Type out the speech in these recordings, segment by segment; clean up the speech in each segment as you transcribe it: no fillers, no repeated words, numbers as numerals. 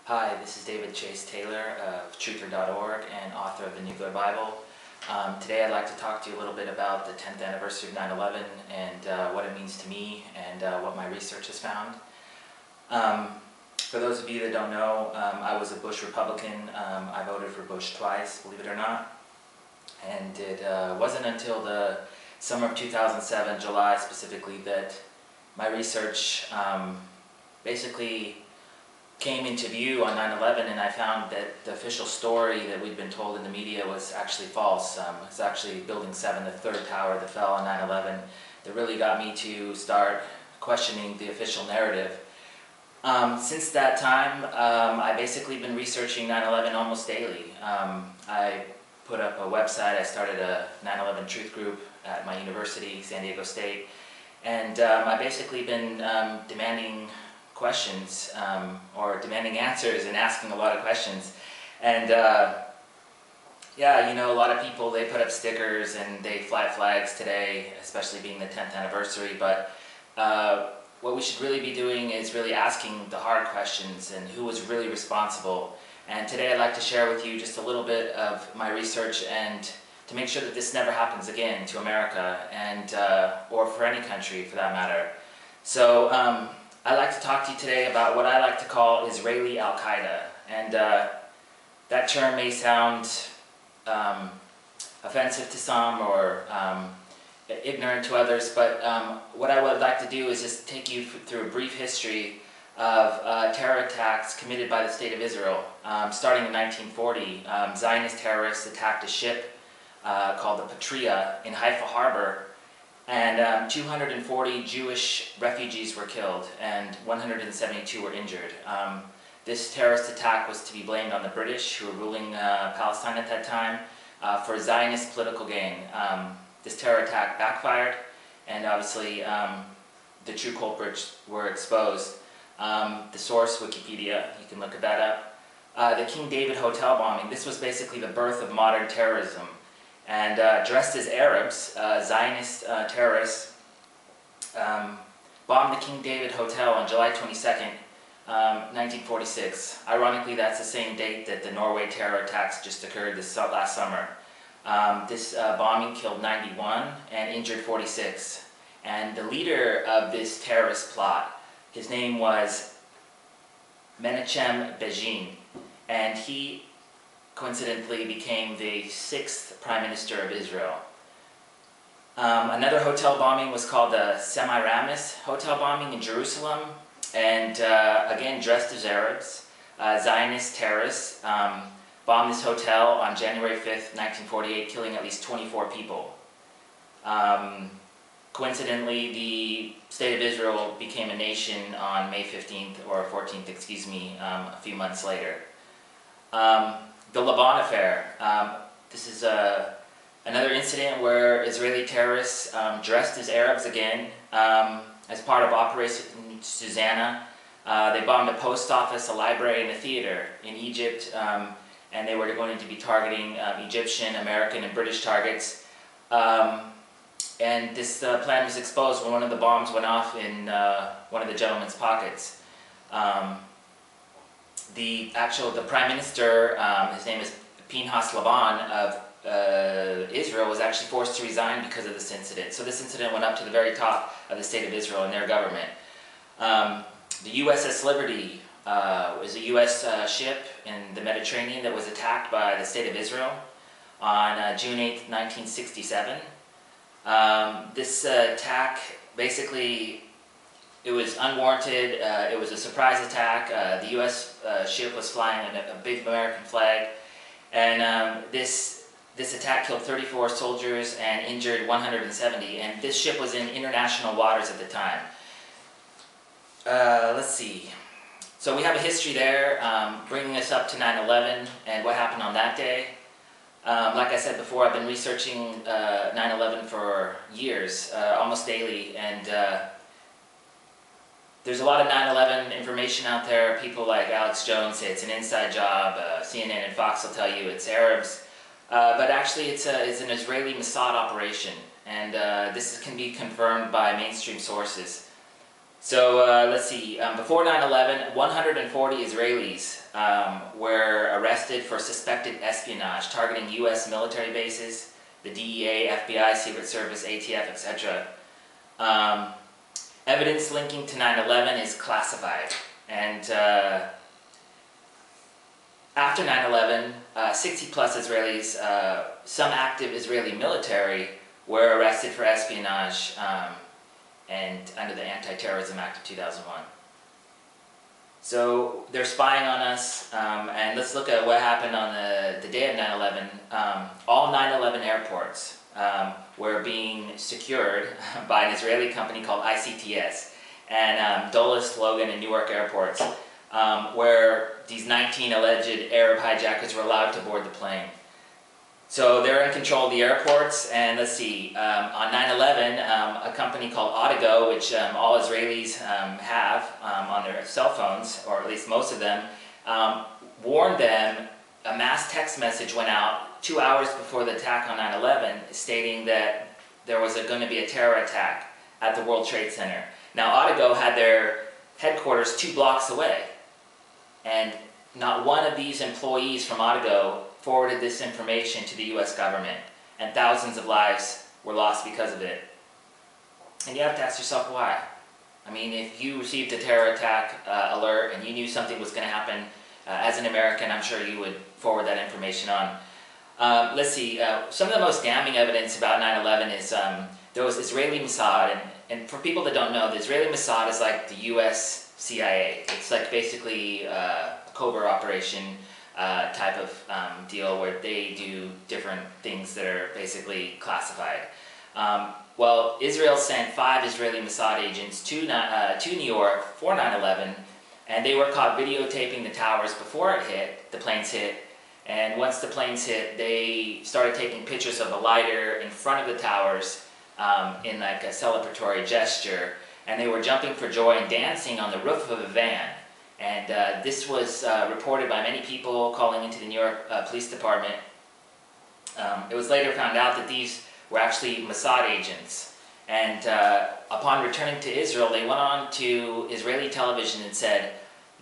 Hi, this is David Chase Taylor of Truther.org and author of the Nuclear Bible. Today I'd like to talk to you a little bit about the 10th anniversary of 9/11 and what it means to me and what my research has found. For those of you that don't know, I was a Bush Republican. I voted for Bush twice, believe it or not. And it wasn't until the summer of 2007, July specifically, that my research basically came into view on 9/11, and I found that the official story that we'd been told in the media was actually false. It's actually Building 7, the third tower that fell on 9/11, that really got me to start questioning the official narrative. Since that time, I've basically been researching 9/11 almost daily. I put up a website. I started a 9/11 truth group at my university, San Diego State, and I've basically been demanding questions or demanding answers and asking a lot of questions. And yeah, you know, a lot of people, they put up stickers and they fly flags today, especially being the 10th anniversary, but what we should really be doing is really asking the hard questions and who was really responsible. And today I'd like to share with you just a little bit of my research and to make sure that this never happens again to America and or for any country for that matter. So I'd like to talk to you today about what I like to call Israeli Al Qaeda. And that term may sound offensive to some or ignorant to others, but what I would like to do is just take you through a brief history of terror attacks committed by the State of Israel. Starting in 1940, Zionist terrorists attacked a ship called the Patria in Haifa Harbor, and 240 Jewish refugees were killed and 172 were injured. This terrorist attack was to be blamed on the British, who were ruling Palestine at that time, for Zionist political gain. This terror attack backfired, and obviously the true culprits were exposed. The source, Wikipedia, you can look at that up. The King David Hotel bombing, this was basically the birth of modern terrorism. And dressed as Arabs, Zionist terrorists bombed the King David Hotel on July 22nd, 1946. Ironically, that's the same date that the Norway terror attacks just occurred this last summer. This bombing killed 91 and injured 46. And the leader of this terrorist plot, his name was Menachem Begin, and he coincidentally became the 6th Prime Minister of Israel. Another hotel bombing was called the Semiramis hotel bombing in Jerusalem, and again dressed as Arabs, Zionist terrorists bombed this hotel on January 5th, 1948, killing at least 24 people. Coincidentally, the State of Israel became a nation on May 15th, or 14th, excuse me, a few months later. The Laban affair. This is another incident where Israeli terrorists dressed as Arabs again as part of Operation Susanna. They bombed a post office, a library, and a theater in Egypt, and they were going to be targeting Egyptian, American, and British targets. And this plan was exposed when one of the bombs went off in one of the gentleman's pockets. The Prime Minister, his name is Pinhas Laban of Israel, was actually forced to resign because of this incident. So this incident went up to the very top of the State of Israel and their government. The USS Liberty was a U.S. ship in the Mediterranean that was attacked by the State of Israel on June 8th, 1967. This attack, basically, it was unwarranted. It was a surprise attack. The U.S. ship was flying a big American flag, and this attack killed 34 soldiers and injured 170. And this ship was in international waters at the time. Let's see. So we have a history there, bringing us up to 9/11 and what happened on that day. Like I said before, I've been researching 9/11 for years, almost daily, and there's a lot of 9/11 information out there. People like Alex Jones say it's an inside job. CNN and Fox will tell you it's Arabs. But actually it's an Israeli Mossad operation, and this can be confirmed by mainstream sources. So let's see, before 9/11, 140 Israelis were arrested for suspected espionage targeting U.S. military bases, the DEA, FBI, Secret Service, ATF, etc. Evidence linking to 9/11 is classified, and after 9/11, 60 plus Israelis, some active Israeli military, were arrested for espionage and under the Anti-Terrorism Act of 2001. So they're spying on us, and let's look at what happened on the day of 9/11. All 9/11 airports were being secured by an Israeli company called ICTS, and Dulles, Logan, and Newark airports, where these 19 alleged Arab hijackers were allowed to board the plane. So they're in control of the airports, and let's see, on 9/11, a company called Audigo, which all Israelis have on their cell phones, or at least most of them, warned them. A mass text message went out 2 hours before the attack on 9/11, stating that there was going to be a terror attack at the World Trade Center. Now, Audigo had their headquarters 2 blocks away, and not one of these employees from Audigo forwarded this information to the U.S. government, and thousands of lives were lost because of it. And you have to ask yourself why. I mean, if you received a terror attack alert and you knew something was going to happen, as an American, I'm sure you would forward that information on. Let's see, some of the most damning evidence about 9/11 is there was Israeli Mossad, and for people that don't know, the Israeli Mossad is like the U.S. CIA. It's like basically a covert operation type of deal where they do different things that are basically classified. Well, Israel sent 5 Israeli Mossad agents to New York for 9/11, and they were caught videotaping the towers before the planes hit, and once the planes hit, they started taking pictures of a lighter in front of the towers in like a celebratory gesture, and they were jumping for joy and dancing on the roof of a van. And this was reported by many people calling into the New York Police Department. It was later found out that these were actually Mossad agents. And upon returning to Israel, they went on to Israeli television and said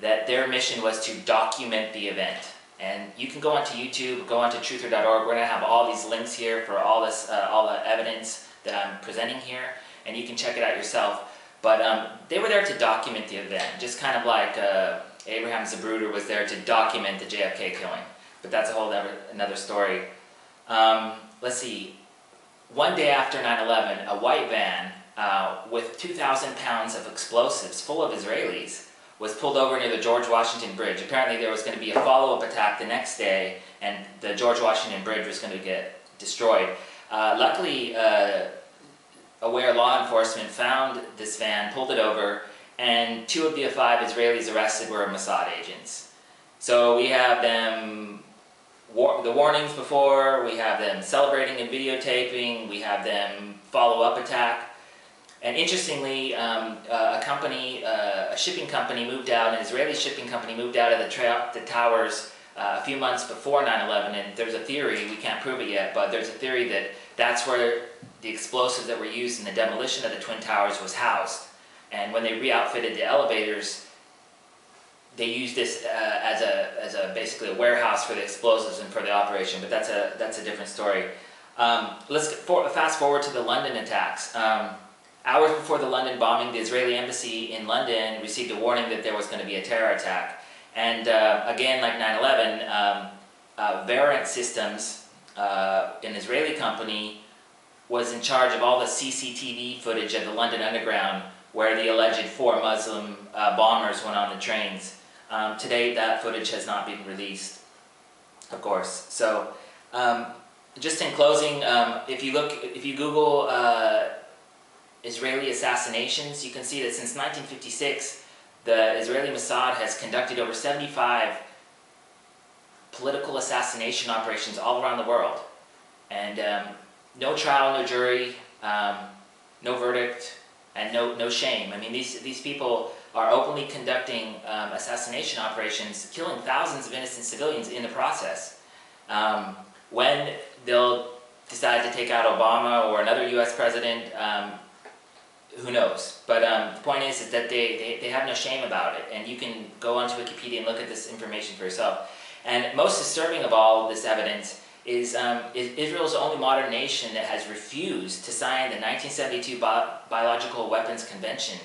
that their mission was to document the event. And you can go onto YouTube, go onto truther.org. We're going to have all these links here for all the evidence that I'm presenting here, and you can check it out yourself. But they were there to document the event, just kind of like Abraham Zapruder was there to document the JFK killing. But that's a whole another story. Let's see. One day after 9/11, a white van with 2,000 pounds of explosives full of Israelis was pulled over near the George Washington Bridge. Apparently there was going to be a follow-up attack the next day, and the George Washington Bridge was going to get destroyed. Luckily, aware law enforcement found this van, pulled it over, and 2 of the 5 Israelis arrested were Mossad agents. So we have them, the warnings before, we have them celebrating and videotaping, we have them follow-up attack. And interestingly, a shipping company moved out, an Israeli shipping company moved out of the towers a few months before 9/11, and there's a theory, we can't prove it yet, but there's a theory that that's where the explosives that were used in the demolition of the Twin Towers was housed. And when they re-outfitted the elevators, they used this as basically a warehouse for the explosives and for the operation, but that's a different story. Let's fast forward to the London attacks. Hours before the London bombing, the Israeli embassy in London received a warning that there was going to be a terror attack. And again, like 9/11, Verint Systems, an Israeli company, was in charge of all the CCTV footage of the London Underground, where the alleged 4 Muslim bombers went on the trains. To date, that footage has not been released, of course. So, just in closing, if you Google Israeli assassinations, you can see that since 1956, the Israeli Mossad has conducted over 75 political assassination operations all around the world. And no trial, no jury, no verdict, and no shame. I mean, these people are openly conducting assassination operations, killing thousands of innocent civilians in the process. When they'll decide to take out Obama or another U.S. president, who knows? But the point is that they have no shame about it, and you can go onto Wikipedia and look at this information for yourself. And most disturbing of all this evidence is Israel's the only modern nation that has refused to sign the 1972 Biological Weapons Convention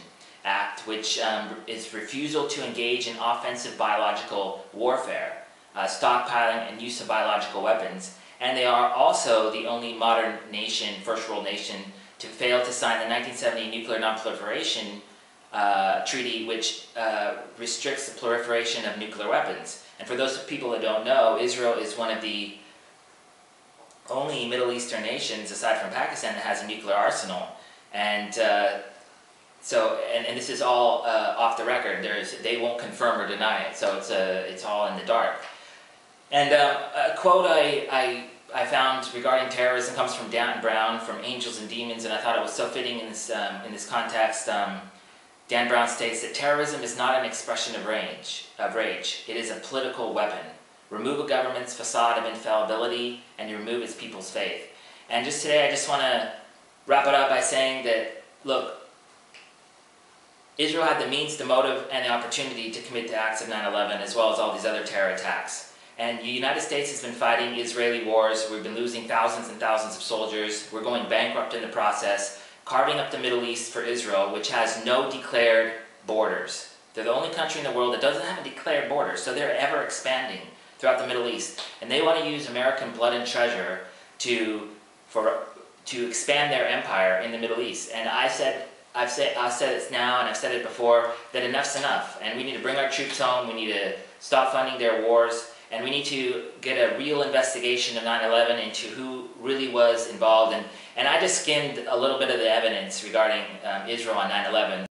Act, which is refusal to engage in offensive biological warfare, stockpiling and use of biological weapons. And they are also the only modern nation, first world nation, to fail to sign the 1970 Nuclear Non-Proliferation Treaty, which restricts the proliferation of nuclear weapons. And for those people that don't know, Israel is one of the only Middle Eastern nations, aside from Pakistan, that has a nuclear arsenal. And and this is all off the record. They won't confirm or deny it, so it's all in the dark. And a quote I found regarding terrorism comes from Dan Brown from Angels and Demons, and I thought it was so fitting in this context. Dan Brown states that terrorism is not an expression of rage. It is a political weapon. Remove a government's facade of infallibility, and you remove its people's faith. And just today, I just want to wrap it up by saying that, look, Israel had the means, the motive, and the opportunity to commit the acts of 9/11, as well as all these other terror attacks. And the United States has been fighting Israeli wars. We've been losing thousands and thousands of soldiers. We're going bankrupt in the process, carving up the Middle East for Israel, which has no declared borders. They're the only country in the world that doesn't have a declared border, so they're ever expanding throughout the Middle East. And they want to use American blood and treasure to expand their empire in the Middle East. And I've said it now, and I've said it before, that enough's enough. And we need to bring our troops home. We need to stop funding their wars. And we need to get a real investigation of 9/11 into who really was involved. And I just skimmed a little bit of the evidence regarding Israel on 9/11.